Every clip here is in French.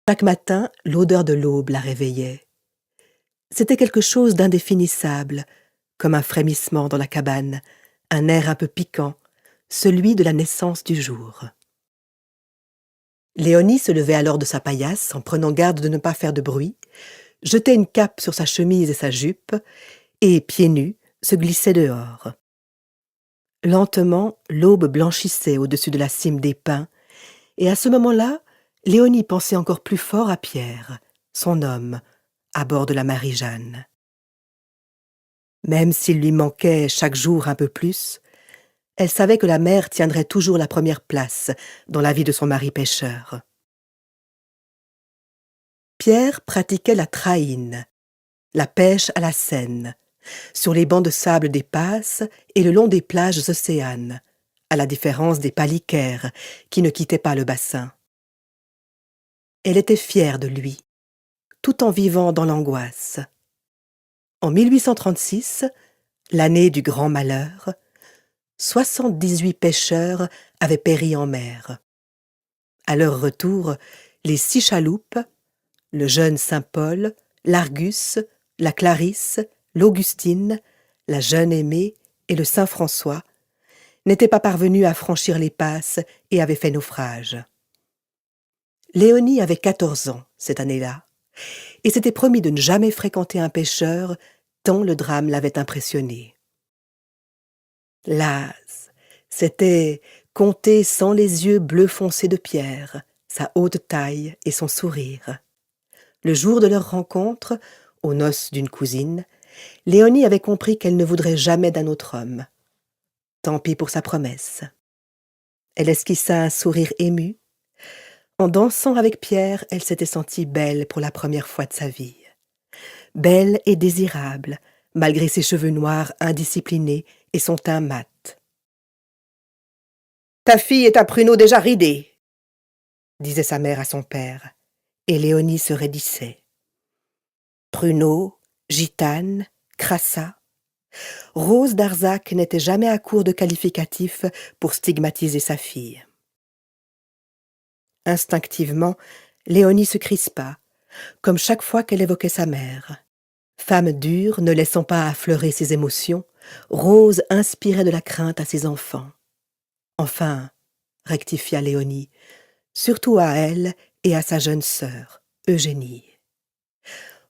Chaque matin, l'odeur de l'aube la réveillait. C'était quelque chose d'indéfinissable, comme un frémissement dans la cabane, un air un peu piquant, celui de la naissance du jour. Léonie se levait alors de sa paillasse en prenant garde de ne pas faire de bruit, jetait une cape sur sa chemise et sa jupe, et, pieds nus, se glissait dehors. Lentement, l'aube blanchissait au-dessus de la cime des pins, et à ce moment-là, Léonie pensait encore plus fort à Pierre, son homme, à bord de la Marie-Jeanne. Même s'il lui manquait chaque jour un peu plus, elle savait que la mer tiendrait toujours la première place dans la vie de son mari pêcheur. Pierre pratiquait la traïne, la pêche à la Seine, sur les bancs de sable des Passes et le long des plages océanes, à la différence des palicaires qui ne quittaient pas le bassin. Elle était fière de lui, tout en vivant dans l'angoisse. En 1836, l'année du grand malheur, 78 pêcheurs avaient péri en mer. À leur retour, les 6 chaloupes, le jeune Saint-Paul, l'Argus, la Clarisse, l'Augustine, la jeune Aimée et le Saint-François, n'étaient pas parvenus à franchir les passes et avaient fait naufrage. Léonie avait 14 ans cette année-là, et s'était promis de ne jamais fréquenter un pêcheur tant le drame l'avait impressionnée. Las, c'était compter sans les yeux bleu foncé de Pierre, sa haute taille et son sourire. Le jour de leur rencontre, aux noces d'une cousine, Léonie avait compris qu'elle ne voudrait jamais d'un autre homme. Tant pis pour sa promesse. Elle esquissa un sourire ému. En dansant avec Pierre, elle s'était sentie belle pour la première fois de sa vie. Belle et désirable, malgré ses cheveux noirs indisciplinés et son teint mat. « Ta fille est un pruneau déjà ridé !» disait sa mère à son père, et Léonie se raidissait. Pruneau, gitane, crassa. Rose Darzac n'était jamais à court de qualificatifs pour stigmatiser sa fille. Instinctivement, Léonie se crispa, comme chaque fois qu'elle évoquait sa mère. Femme dure, ne laissant pas affleurer ses émotions, Rose inspirait de la crainte à ses enfants. Enfin, rectifia Léonie, surtout à elle et à sa jeune sœur, Eugénie.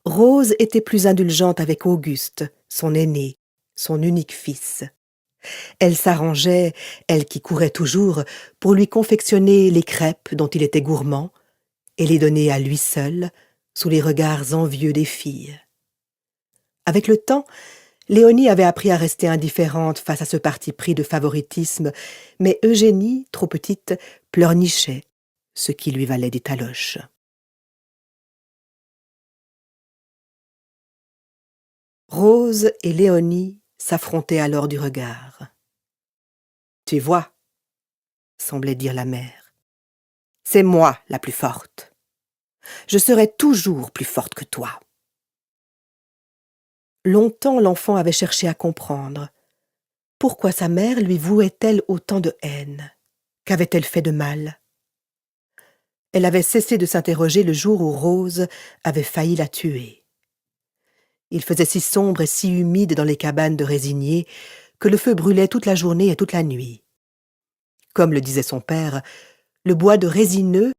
Rose était plus indulgente avec Auguste, son aîné, son unique fils. Elle s'arrangeait, elle qui courait toujours, pour lui confectionner les crêpes dont il était gourmand, et les donner à lui seul, sous les regards envieux des filles. Avec le temps, Léonie avait appris à rester indifférente face à ce parti pris de favoritisme, mais Eugénie, trop petite, pleurnichait, ce qui lui valait des taloches. Rose et Léonie s'affrontaient alors du regard. « Tu vois, » semblait dire la mère, « c'est moi la plus forte. Je serai toujours plus forte que toi. » Longtemps l'enfant avait cherché à comprendre. Pourquoi sa mère lui vouait-elle autant de haine? Qu'avait-elle fait de mal? Elle avait cessé de s'interroger le jour où Rose avait failli la tuer. Il faisait si sombre et si humide dans les cabanes de résiniers que le feu brûlait toute la journée et toute la nuit. Comme le disait son père, le bois de résineux